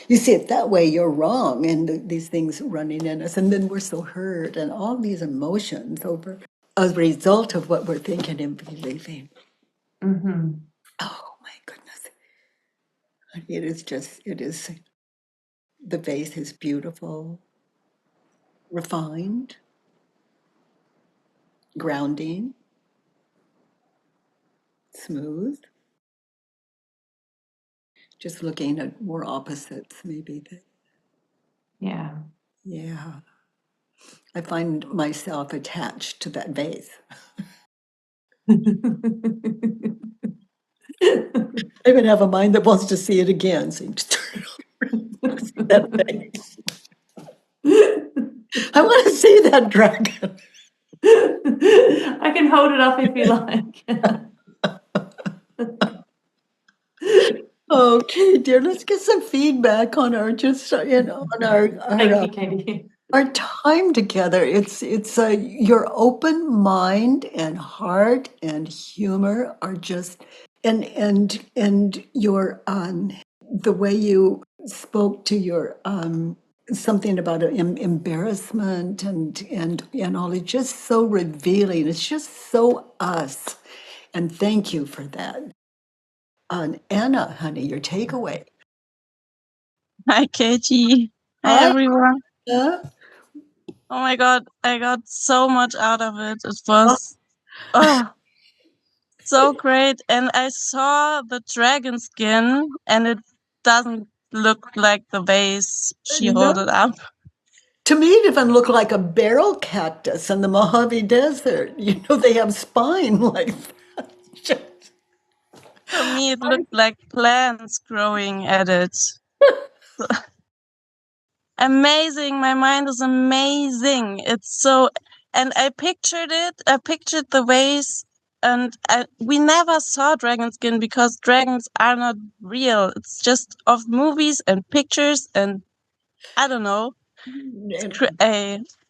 S1: you see it that way, you're wrong, and these things running in us, and then we're so hurt, and all these emotions over as a result of what we're thinking and believing.
S2: Mm-hmm.
S1: Oh my goodness. It is, the vase is beautiful, refined, grounding, smooth. Just looking at more opposites, maybe.
S2: Yeah.
S1: Yeah. I find myself attached to that vase. I even have a mind that wants to see it again. So you just turn it over. See that vase. I want to see that dragon.
S2: I can hold it up if you like.
S1: Okay, dear. Let's get some feedback on our on
S2: Thank you, Katie.
S1: our time together. It's your open mind and heart and humor are just and your the way you spoke to your something about embarrassment and all. It's just so revealing. It's just so us. And thank you for that. Anna, honey, your takeaway.
S3: Hi, Katie. Hi,
S1: Hi,
S3: everyone.
S1: Anna.
S3: Oh my God, I got so much out of it. It
S1: Oh,
S3: was oh, so great. And I saw the dragon skin, and it doesn't look like the vase she
S1: no.
S3: held it up.
S1: To me, it even looked like a barrel cactus in the Mojave Desert. They have spine like that.
S3: For me, it looked like plants growing at it. Amazing. My mind is amazing. It's so, and I pictured it. I pictured the vase, and we never saw dragon skin because dragons are not real. It's just of movies and pictures, and I don't know.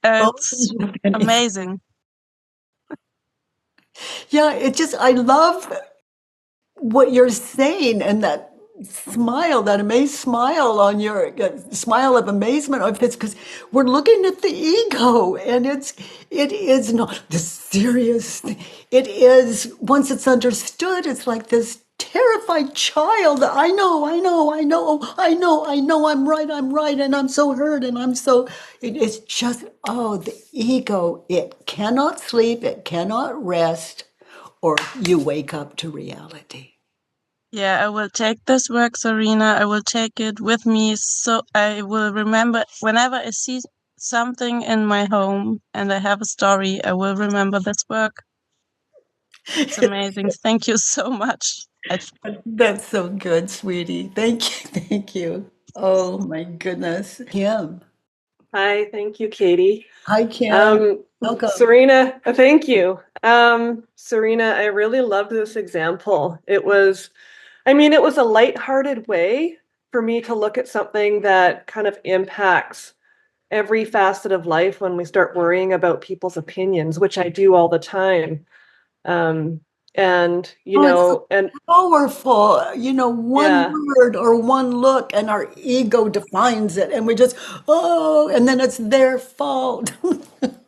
S1: Oh,
S3: It's amazing.
S1: yeah, I love what you're saying and that smile, that amazed smile on your smile of amazement of this, because we're looking at the ego, and it is not the serious thing. It is, once it's understood, it's like this terrified child. I know, I'm right, and I'm so hurt, and it is just, oh, the ego, it cannot sleep, it cannot rest, or you wake up to reality.
S3: Yeah, I will take this work, Serena. I will take it with me, so I will remember whenever I see something in my home and I have a story, I will remember this work. It's amazing. Thank you so much.
S1: That's so good, sweetie. Thank you. Thank you. Oh my goodness. Kim.
S4: Hi, thank you, Katie.
S1: Hi, Kim.
S4: Um,
S1: Welcome.
S4: Serena, thank you. Serena, I really loved this example. It was a lighthearted way for me to look at something that kind of impacts every facet of life when we start worrying about people's opinions, which I do all the time. Um, And,
S1: Oh, it's so
S4: and
S1: powerful. One
S4: yeah.
S1: word or one look, and our ego defines it, and we just, oh, and then it's their fault.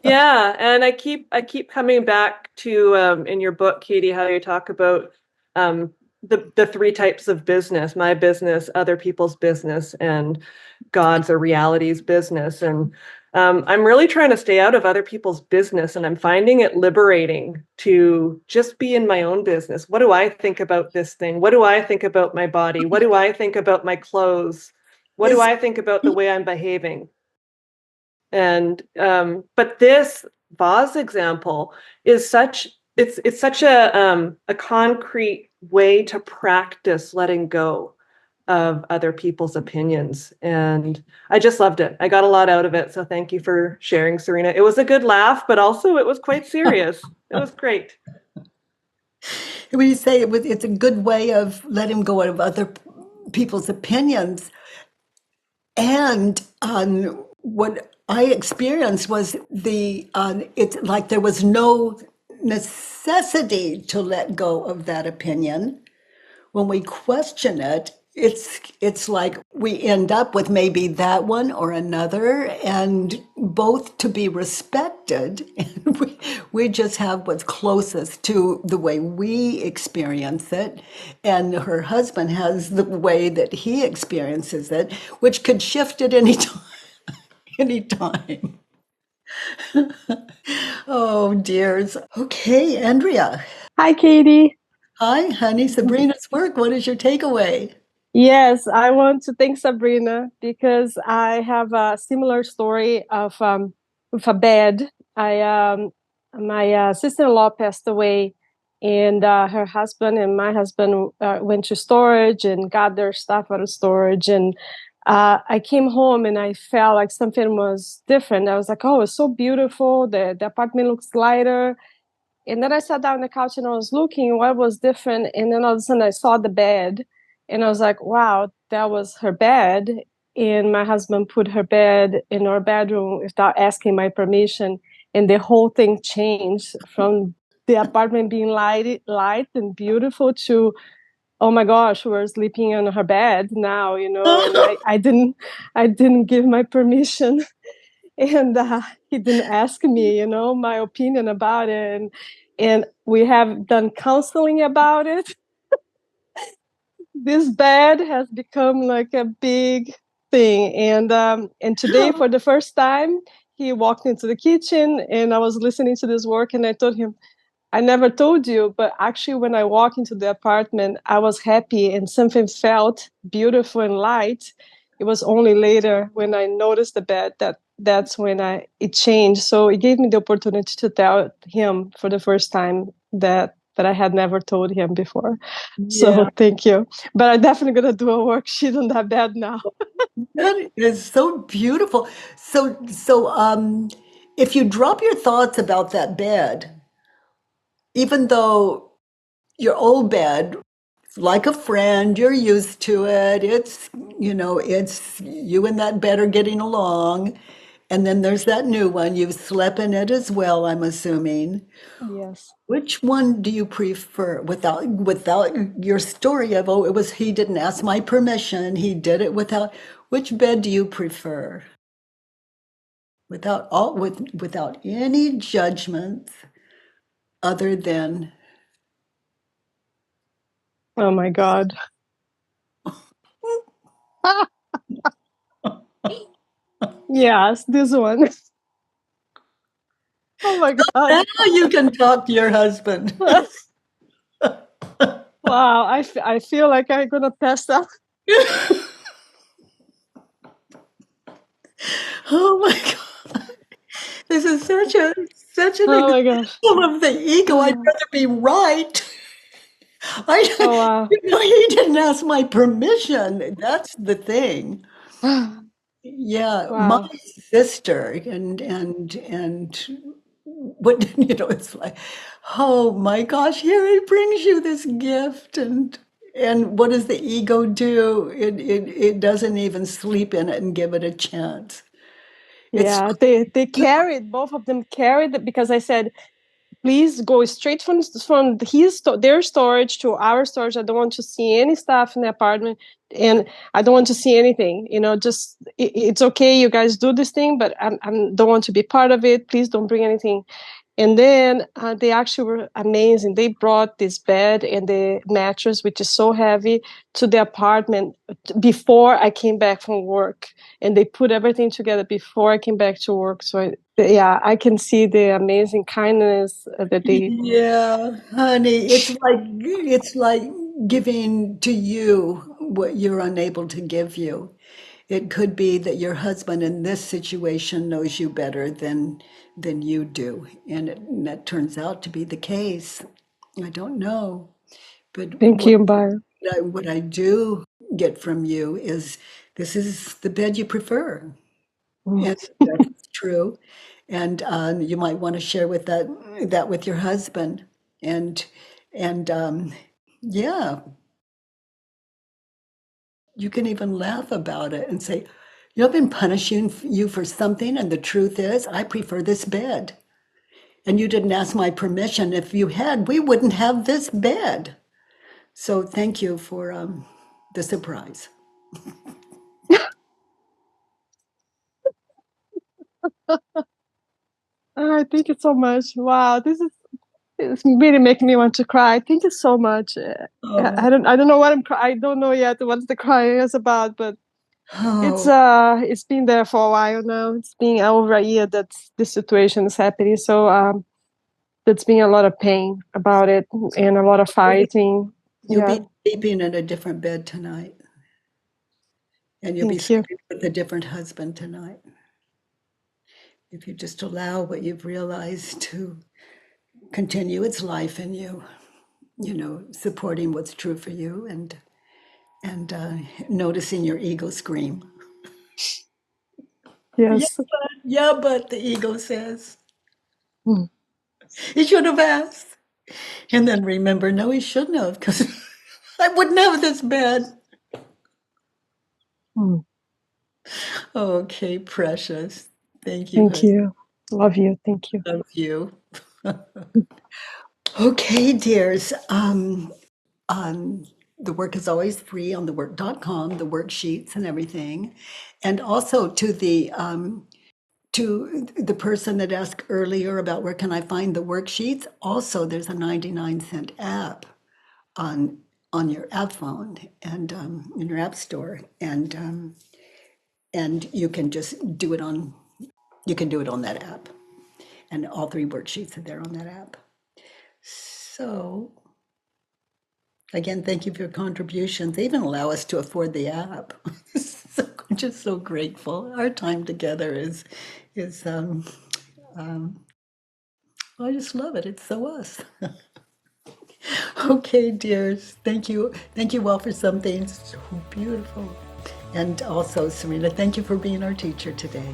S4: Yeah, and I keep coming back to in your book, Katie, how you talk about the three types of business: my business, other people's business, and God's or reality's business. And I'm really trying to stay out of other people's business, and I'm finding it liberating to just be in my own business. What do I think about this thing? What do I think about my body? What do I think about my clothes? What do
S1: Is
S4: I think about the way I'm behaving? And but this vase example is such it's such a concrete way to practice letting go of other people's opinions. And I just loved it. I got a lot out of it. So thank you for sharing, Serena. It was a good laugh, but also it was quite serious. It was great.
S1: when you say it's a good way of letting go of other people's opinions. And what I experienced was it's like there was no necessity to let go of that opinion. When we question it, it's like we end up with maybe that one or another, and both to be respected. And we just have what's closest to the way we experience it, and her husband has the way that he experiences it, which could shift at any time. Anytime. Oh, dears. Okay, Andrea.
S5: Hi, Katie.
S1: Hi, honey. Sabrina's work. What is your takeaway?
S5: Yes, I want to thank Sabrina because I have a similar story of with a bed. My sister-in-law passed away, and her husband and my husband went to storage and got their stuff out of storage. And I came home and I felt like something was different. I was like, "Oh, it's so beautiful. The apartment looks lighter." And then I sat down on the couch and I was looking what was different. And then all of a sudden I saw the bed and I was like, wow, that was her bed. And my husband put her bed in our bedroom without asking my permission. And the whole thing changed from the apartment being light and beautiful to, oh my gosh, we're sleeping on her bed now, and I didn't give my permission. And he didn't ask me, my opinion about it. And we have done counseling about it. This bed has become like a big thing. And today, for the first time, he walked into the kitchen, and I was listening to this work, and I told him, I never told you, but actually, when I walked into the apartment, I was happy and something felt beautiful and light. It was only later when I noticed the bed that's when it changed. So it gave me the opportunity to tell him for the first time that I had never told him before.
S1: Yeah.
S5: So thank you. But I'm definitely gonna do a worksheet on that bed now.
S1: That is so beautiful. So, if you drop your thoughts about that bed, even though your old bed, like a friend, you're used to it. It's you and that bed are getting along. And then there's that new one. You've slept in it as well, I'm assuming.
S5: Yes.
S1: Which one do you prefer without your story of, oh, it was he didn't ask my permission, he did it without, which bed do you prefer? Without any judgments other than
S5: Oh my God. Yes, this one. Oh my
S1: now
S5: God.
S1: you can talk to your husband.
S5: Wow, I feel like I'm gonna pass out.
S1: Oh my God. This is such an
S5: Oh my gosh.
S1: example of the ego. I'd
S5: Oh
S1: rather be right.
S5: wow.
S1: He didn't ask my permission. That's the thing. Yeah, my
S5: Wow.
S1: sister and what it's like, oh my gosh, here he brings you this gift, and what does the ego do? It doesn't even sleep in it and give it a chance. It's
S5: Yeah, they carried, both of them carried it because I said, please go straight from their storage to our storage. I don't want to see any stuff in the apartment, and I don't want to see anything. Just it's okay. You guys do this thing, but I don't want to be part of it. Please don't bring anything. And then they actually were amazing. They brought this bed and the mattress, which is so heavy, to the apartment before I came back from work. And they put everything together before I came back to work. So, I can see the amazing kindness that they...
S1: Yeah, honey, it's like giving to you what you're unable to give you. It could be that your husband in this situation knows you better than you do, and that turns out to be the case. I don't know, but
S5: Thank you, Byron.
S1: what I do get from you is this is the bed you prefer, and that's true. And you might want to share that with your husband, and yeah, you can even laugh about it and say, I've been punishing you for something, and the truth is, I prefer this bed. And you didn't ask my permission. If you had, we wouldn't have this bed. So thank you for the surprise.
S5: Thank you so much. Wow, it's really making me want to cry. Thank you so much.
S1: Oh,
S5: I don't know what I don't know yet what the crying is about, but
S1: oh,
S5: it's been there for a while now. It's been over a year that this situation is happening. So there's been a lot of pain about it and a lot of fighting.
S1: you'll
S5: Yeah,
S1: be sleeping in a different bed tonight, and you'll be
S5: thank you.
S1: sleeping with a different husband tonight. If you just allow what you've realized to continue its life in you, supporting what's true for you and noticing your ego scream.
S5: Yes.
S1: Yeah, but the ego says
S5: Mm.
S1: he should have asked. And then remember, no, he shouldn't have, because I wouldn't have this bed.
S5: Mm.
S1: Okay, precious. Thank you,
S5: Thank
S1: husband.
S5: you. Love you. Thank you.
S1: Love you. Okay, dears. The work is always free on thework.com, the worksheets and everything. And also to the person that asked earlier about where can I find the worksheets, also there's a 99-cent app on your app phone and in your app store, and you can just do it on that app, and all 3 worksheets are there on that app. So again, thank you for your contributions. They even allow us to afford the app. So I'm just so grateful. Our time together is I just love it. It's so us. Okay, dears. Thank you. Thank you all for something so beautiful. And also, Serena, thank you for being our teacher today.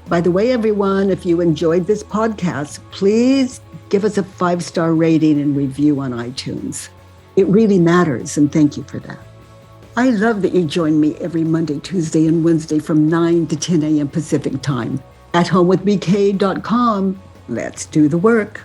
S1: By the way, everyone, if you enjoyed this podcast, please give us a 5-star rating and review on iTunes. It really matters, and thank you for that. I love that you join me every Monday, Tuesday, and Wednesday from 9 to 10 a.m. Pacific time at homewithbk.com. Let's do the work.